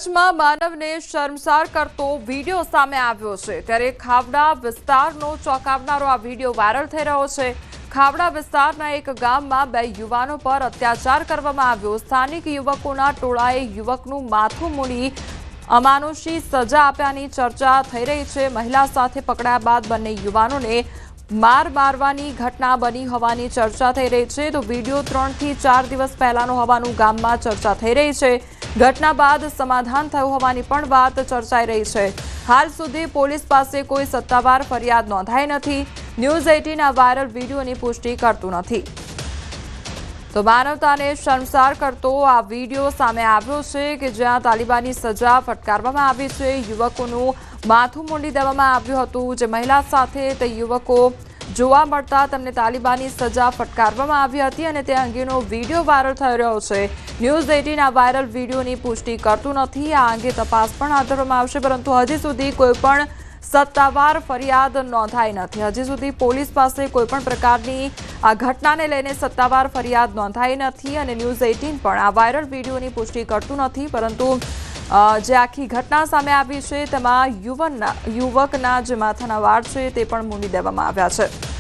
કચ્છમાં માનવને શર્મસાર કરતો વિડીયો સામે આવ્યો છે ત્યારે ખાવડા વિસ્તારનો ચોંકાવનારો આ વિડીયો વાયરલ થઈ રહ્યો છે। ખાવડા વિસ્તારના એક ગામમાં બે યુવાનો પર અત્યાચાર કરવામાં આવ્યો। સ્થાનિક યુવકોના ટોળાએ યુવકનું માથું મૂંડી અમાનુષી સજા આપ્યાની ચર્ચા થઈ રહી છે। મહિલા સાથે પકડાયા બાદ બંને યુવાનોને મારવાની ઘટના બની હોવાની ચર્ચા થઈ રહી છે। તો વિડીયો 3 થી 4 દિવસ પહેલાનો હોવાનું ગામમાં ચર્ચા થઈ રહી છે। ઘટના બાદ સમાધાન થયું હોવાની પણ વાત ચર્ચાઈ રહી છે। હાલ સુધી પોલીસ પાસે કોઈ સત્તાવાર ફરિયાદ નોંધાઈ નથી। ન્યૂઝ 18 આ વાયરલ વિડીયોની પુષ્ટિ કરતું નથી। તો માનવતાને શર્મસાર કરતો આ વિડીયો સામે આવ્યો છે કે જ્યાં તાલિબાની સજા ફટકારવામાં આવી છે। યુવકોનું માથું મૂંડી દેવામાં આવ્યું હતું। જે મહિલા સાથે તે યુવકો જોવા મળતા તેમને તાલિબાની સજા ફટકારવામાં આવી હતી અને તે અંગેનો વિડીયો વાયરલ થઈ રહ્યો છે। ન્યૂઝ 18 આ વાયરલ વિડીયોની પુષ્ટિ કરતું નથી। આ અંગે તપાસ પણ હાથ ધરવામાં આવશે, પરંતુ હજી સુધી કોઈ પણ સત્તાવાર ફરિયાદ નોંધાઈ નથી। હજી સુધી પોલીસ પાસે કોઈ પણ પ્રકારની આ ઘટનાને લઈને સત્તાવાર ફરિયાદ નોંધાઈ નથી અને ન્યૂઝ 18 પણ આ વાયરલ વિડીયોની પુષ્ટિ કરતું નથી, પરંતુ જે આખી ઘટના સામે આવી છે તેમાં યુવકના જે માથાના વાળ છે તે પણ મૂંડી દેવામાં આવ્યા છે।